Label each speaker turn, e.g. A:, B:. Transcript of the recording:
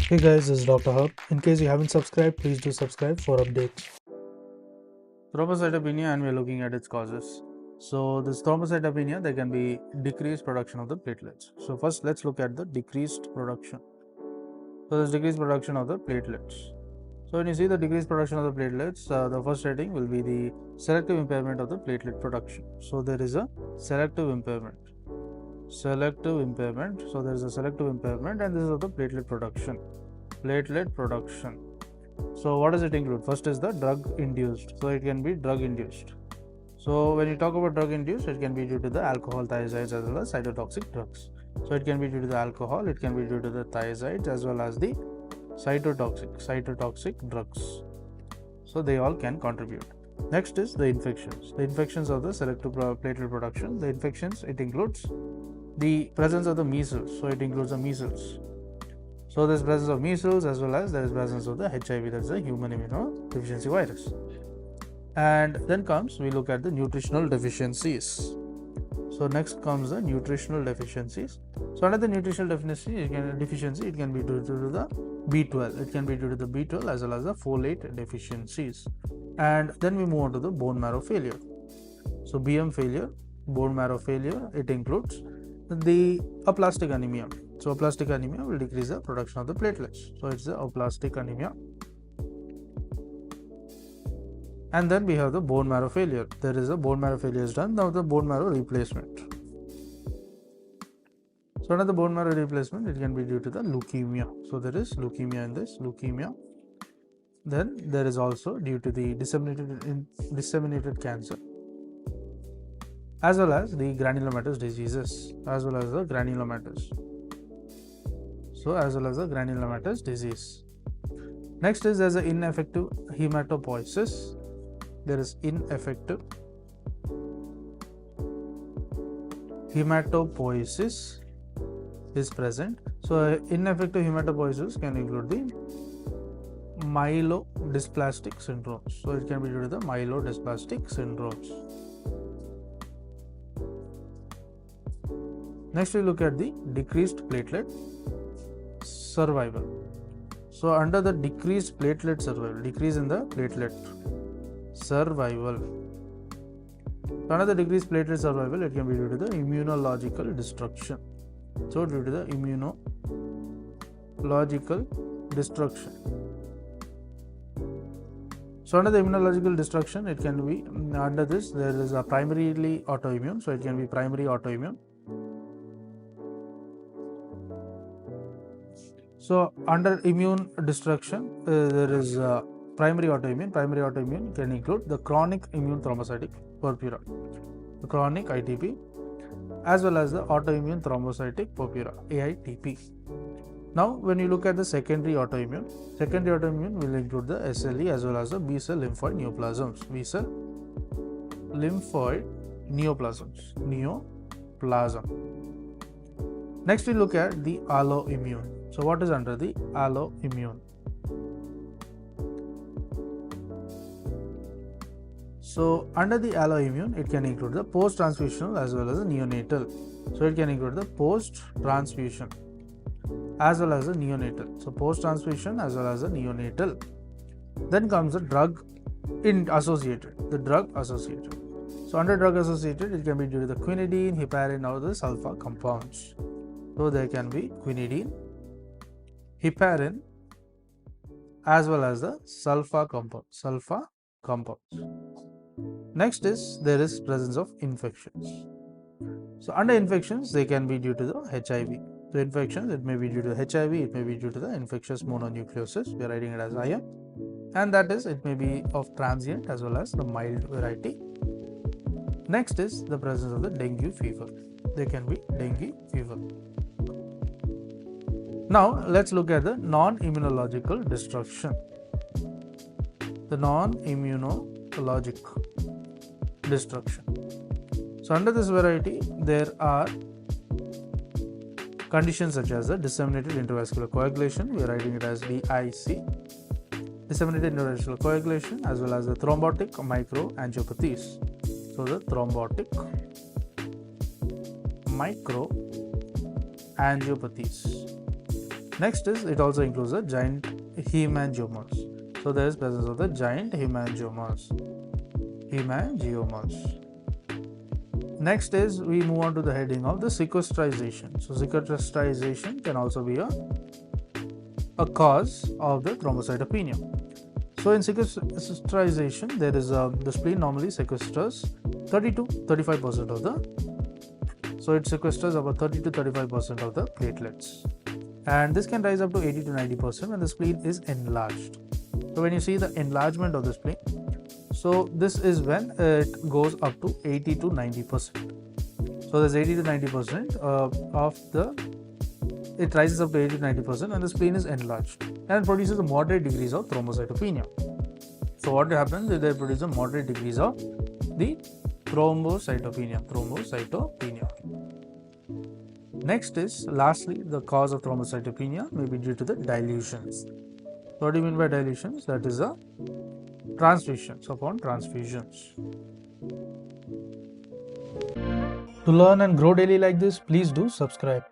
A: Hey guys, this is Dr. Hub. In case you haven't subscribed, please do subscribe for updates. Thrombocytopenia, and we are looking at its causes. So this thrombocytopenia, there can be decreased production of the platelets. So first let's look at the decreased production. So there's decreased production of the platelets. So when you see the decreased production of the platelets, the first rating will be the selective impairment of the platelet production. So there is a selective impairment. So there is a selective impairment, and this is of the platelet production. So what does it include? First is the drug induced. So it can be drug induced. So when you talk about drug induced, it can be due to the alcohol, thiazides, as well as cytotoxic drugs. So it can be due to the alcohol, it can be due to the thiazides, as well as the cytotoxic drugs. So they all can contribute. Next is the infections. The infections of the selective platelet production. The infections, it includes the presence of the measles. So it includes the measles. So there is presence of measles, as well as there is presence of the HIV, that is the human immunodeficiency virus. And then we look at the nutritional deficiencies. So next comes the nutritional deficiencies. So under the nutritional deficiency, it can be due to the B12. It can be due to the B12 as well as the folate deficiencies. And then we move on to the bone marrow failure. So BM failure, bone marrow failure, it includes the aplastic anemia. So aplastic anemia will decrease the production of the platelets. So it's the aplastic anemia. And then we have the bone marrow failure. There is a bone marrow failure is done. Now the bone marrow replacement. So under the bone marrow replacement, it can be due to the leukemia. So there is leukemia in this, leukemia. Then there is also due to the disseminated cancer, as well as the granulomatous diseases, disease. Next is there's an ineffective hematopoiesis. There is ineffective hematopoiesis is present. So ineffective hematopoiesis can include the myelodysplastic syndromes. So it can be due to the myelodysplastic syndromes. Next we look at the decreased platelet survival. So under the decreased platelet survival, decrease in the platelet survival. Under the decreased platelet survival, it can be due to the immunological destruction. So due to the immunological destruction. So under the immunological destruction, it can be under this there is a primarily autoimmune. So it can be primary autoimmune. So under immune destruction, there is primary autoimmune. Primary autoimmune can include the chronic immune thrombocytic purpura, the chronic ITP, as well as the autoimmune thrombocytic purpura, AITP. Now, when you look at the secondary autoimmune will include the SLE as well as the B cell lymphoid neoplasms. Neoplasm. Next, we look at the alloimmune. So, what is under the alloimmune? So, under the alloimmune, it can include the post-transfusional as well as the neonatal. So, it can include the post-transfusion as well as the neonatal. So, post-transfusion as well as the neonatal. Then comes the drug associated. So, under drug associated, it can be due to the quinidine, heparin, or the sulfa compounds. So, there can be quinidine, heparin, as well as the sulfa compounds. Next is there is presence of infections. So under infections, they can be due to the HIV. So infections, it may be due to HIV, it may be due to the infectious mononucleosis. We are writing it as IM, and that is it may be of transient as well as the mild variety. Next is the presence of the dengue fever. There can be dengue fever. Now let's look at the non-immunological destruction. The non-immunologic destruction. So under this variety, there are conditions such as the disseminated intravascular coagulation. We are writing it as DIC. Disseminated intravascular coagulation, as well as the thrombotic microangiopathies. So the thrombotic microangiopathies. Next is, it also includes the giant hemangiomas. So there is presence of the giant hemangiomas. Next is, we move on to the heading of the sequestrization. So sequestrization can also be a cause of the thrombocytopenia. So in sequestrization, there is the spleen normally sequesters 30 to 35% of the, so it sequesters about 30 to 35% of the platelets, and this can rise up to 80 to 90% when the spleen is enlarged. So when you see the enlargement of the spleen, so this is when it goes up to 80 to 90%. So there's 80 to 90% of the, it rises up to 80 to 90% when the spleen is enlarged and produces a moderate degrees of thrombocytopenia. So what happens is they produce a moderate degrees of the thrombocytopenia. Next is, lastly, the cause of thrombocytopenia may be due to the dilutions. What do you mean by dilutions? That is a transfusions, upon transfusions. To learn and grow daily like this, please do subscribe.